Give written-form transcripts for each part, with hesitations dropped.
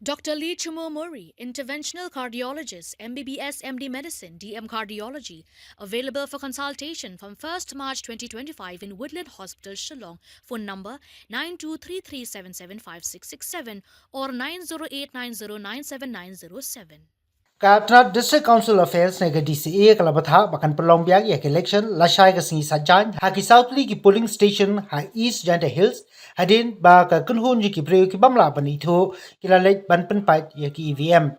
Dr. Lee Murray, interventional cardiologist, MBBS, MD Medicine, DM Cardiology, available for consultation from 1st March 2025 in Woodland Hospital, Shillong. Phone number 9233775667 or 9089097907. Katrat District Council Affairs nega DCA kalabatha bakan pelong biang yak election Lashai ka singi sajan haki Southly ki polling station ha East Jaintia Hills hadin ba ka kunhun ki breu ki bamla ban itho kilalek ban Pynpait yak EVM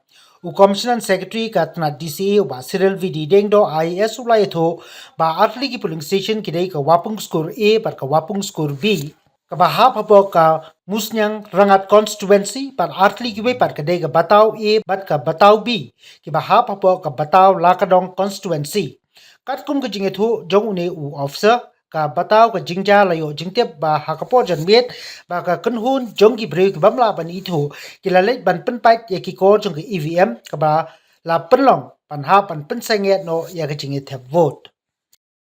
u Commissioner Secretary Katrat DCA ba Cyril VD dengdo IAS ulai itho ba Artli ki polling station kidai ka wapung score A par ka wapung score B Kabaha papo ka musnyang rangat constituency par artli kiwe par kadai ka batao A bat ka batao B kibaha papo ka batao lakadong constituency kat kum ka jingethu jong une u officer ka batao ka jingja layo jingtep ba hakapo janmiet ba ka kunhun jong ki break bamla ban itho kilale ban Pynpait ya ki ko jong ka EVM ka ba la penlong pan ha pan pensenget no ya ka jinget have vote.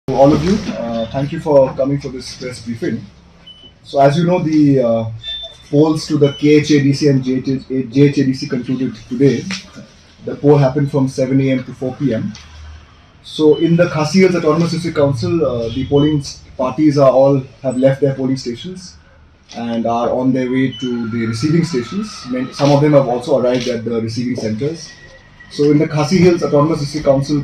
To all of you, thank you for coming for this press briefing. So as you know, the polls to the KHADC and JHADC concluded today. The poll happened from 7 a.m. to 4 p.m. So in the Khasi Hills Autonomous District Council, the polling parties have left their polling stations and are on their way to the receiving stations. Some of them have also arrived at the receiving centres. So in the Khasi Hills Autonomous District Council,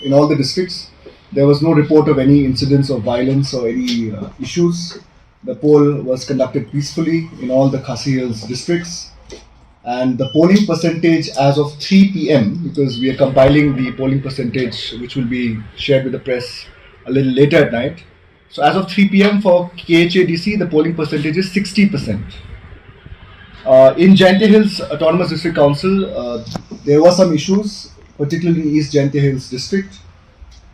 in all the districts, there was no report of any incidents of violence or any issues. The poll was conducted peacefully in all the Khasi Hills districts. And the polling percentage as of 3 p.m., because we are compiling the polling percentage which will be shared with the press a little later at night. So as of 3 p.m. for KHADC, the polling percentage is 60%. In Jaintia Hills Autonomous District Council, there were some issues, particularly East Jaintia Hills district.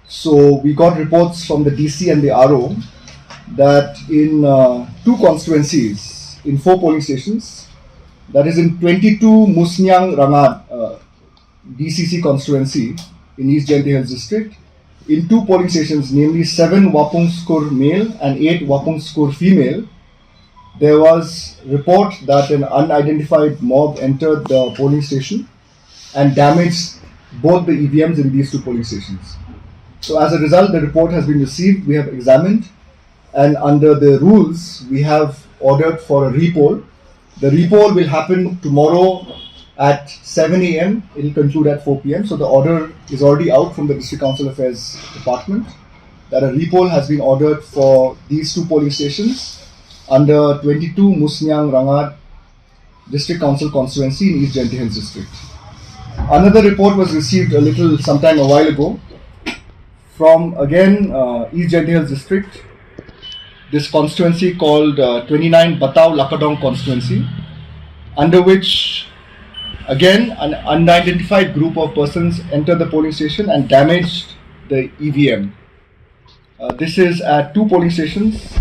So we got reports from the DC and the RO that in two constituencies, in 4 polling stations, that is in 22 Musnyang Rangat DCC constituency in East Jaintia Hills district, in 2 polling stations, namely 7 Wapung Skur male and 8 Wapung Skur female, there was report that an unidentified mob entered the polling station and damaged both the EVMs in these 2 polling stations. So as a result, the report has been received, we have examined, and under the rules, we have ordered for a repoll. The repoll will happen tomorrow at 7 a.m. It will conclude at 4 p.m. So the order is already out from the District Council Affairs Department that a repoll has been ordered for these 2 polling stations under 22 Musnyang Rangat District Council constituency in East Jaintia Hills district. Another report was received a while ago from again East Jaintia Hills district, this constituency called 29 Batao Lakadong constituency, under which again an unidentified group of persons entered the polling station and damaged the EVM. This is at 2 polling stations,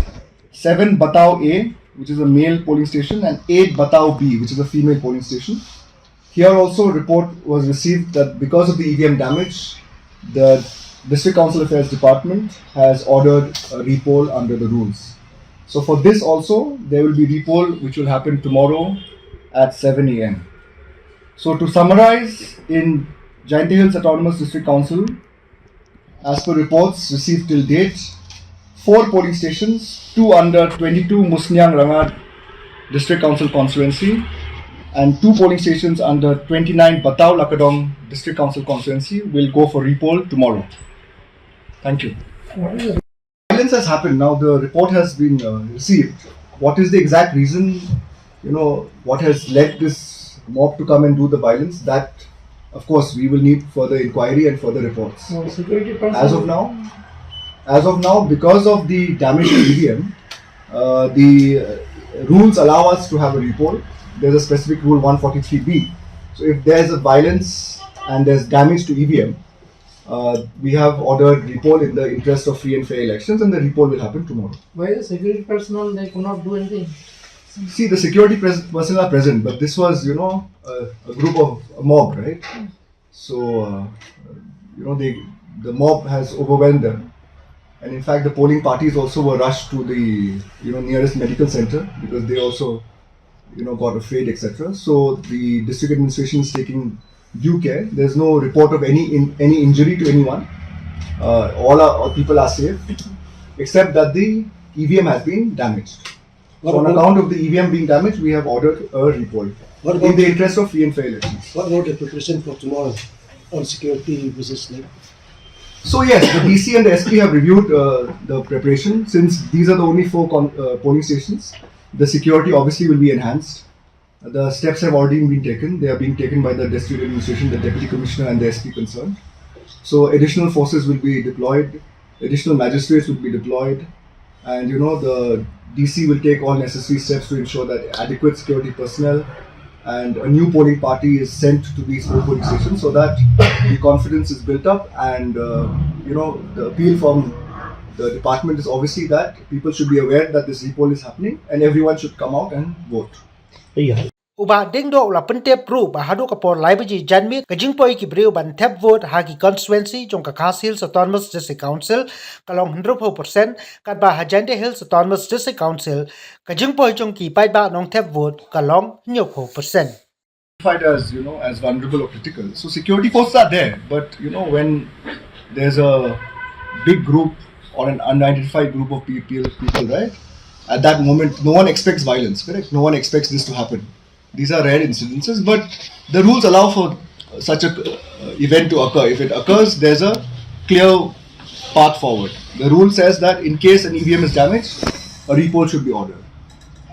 7 Batao A, which is a male polling station, and 8 Batao B, which is a female polling station. Here also a report was received that because of the EVM damage, the District Council Affairs Department has ordered a repoll under the rules. So for this also, there will be repoll which will happen tomorrow at 7 a.m. So to summarize, in Jaintia Hills Autonomous District Council, as per reports received till date, 4 polling stations, 2 under 22 Musnyang Rangat District Council constituency, and 2 polling stations under 29 Batao Lakadong District Council constituency will go for repoll tomorrow. Thank you. Violence has happened. Now the report has been received. What is the exact reason? What has led this mob to come and do the violence? That, of course, we will need further inquiry and further reports. As of now, because of the damage to EVM, the rules allow us to have a repoll. There's a specific rule 143B. So if there's a violence and there's damage to EVM, we have ordered repoll in the interest of free and fair elections, and the repoll will happen tomorrow. Why the security personnel, they could not do anything? See, the security personnel are present, but this was, a group of a mob, right? So, the mob has overwhelmed them. And in fact, the polling parties also were rushed to the, nearest medical center because they also got afraid, etc. So the district administration is taking due care. There's no report of any injury to anyone. All people are safe, except that the EVM has been damaged. So on account of the EVM being damaged, we have ordered a repoll in the interest of free and fair elections. What about the preparation for tomorrow on security visits? So yes, the DC and the SP have reviewed the preparation. Since these are the only 4 polling stations, the security obviously will be enhanced. The steps have already been taken. They are being taken by the district administration, the deputy commissioner and the SP concerned. So additional forces will be deployed, additional magistrates will be deployed, and the DC will take all necessary steps to ensure that adequate security personnel and a new polling party is sent to these 4 polling stations so that the confidence is built up. And the appeal from the department is obviously that people should be aware that this repoll is happening and everyone should come out and vote. Uba dingdo ula Pynpait group hadu kapor library janmi kajingpoi ki breu ban Thep vote hagi constituency jong Khasi Hills Autonomous District Council kalong 100% kat ba Jaintia Hills Autonomous District Council kajingpoi jong ki pai ba nong Thep vote kalong 90%. As vulnerable or critical. So security forces are there, but when there's a big group or an unidentified group of people, right? At that moment, no one expects violence, correct? No one expects this to happen. These are rare incidences, but the rules allow for such a event to occur. If it occurs, there's a clear path forward. The rule says that in case an EVM is damaged, a repoll should be ordered.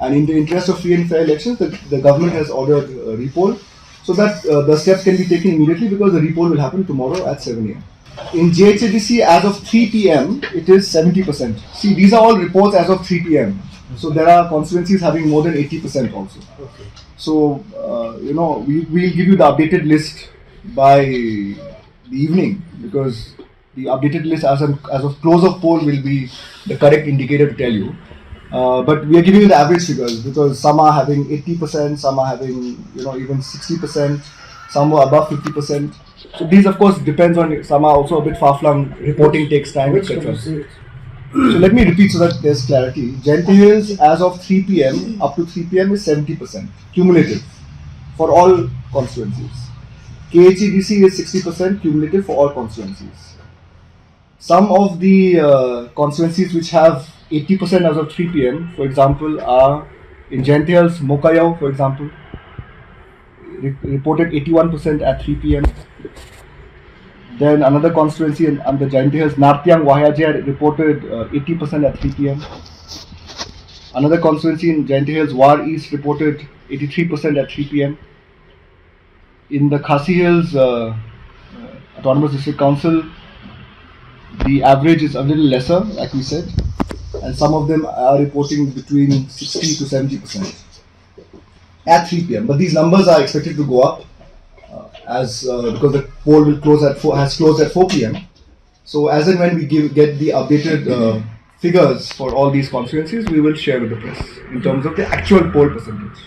And in the interest of free and fair elections, the government has ordered a repoll so that the steps can be taken immediately, because the repoll will happen tomorrow at 7 a.m. In JHADC, as of 3 p.m., it is 70%. See, these are all reports as of 3 p.m. So there are constituencies having more than 80% also. Okay. So, we'll give you the updated list by the evening, because the updated list as of close of poll will be the correct indicator to tell you. But we are giving you the average figures, because some are having 80%, some are having even 60%, some are above 50%. So these of course depends on, some are also a bit far-flung, reporting takes time, etc. So let me repeat so that there's clarity. Jaintia Hills as of 3 p.m. up to 3 p.m. is 70% cumulative for all constituencies. KHEDC is 60% cumulative for all constituencies. Some of the constituencies which have 80% as of 3 p.m. for example are in Jaintia Hills, Mokayao for example, reported 81% at 3 p.m. Then another constituency under Jaintia Hills, Nartiang Wahaja, reported 80% at 3 p.m. Another constituency in Jaintia Hills, War East, reported 83% at 3 p.m. In the Khasi Hills Autonomous District Council, the average is a little lesser, like we said, and some of them are reporting between 60 to 70% at 3 p.m. But these numbers are expected to go up because the poll will has closed at 4 p.m. So as and when we get the updated figures for all these constituencies, we will share with the press in terms of the actual poll percentage.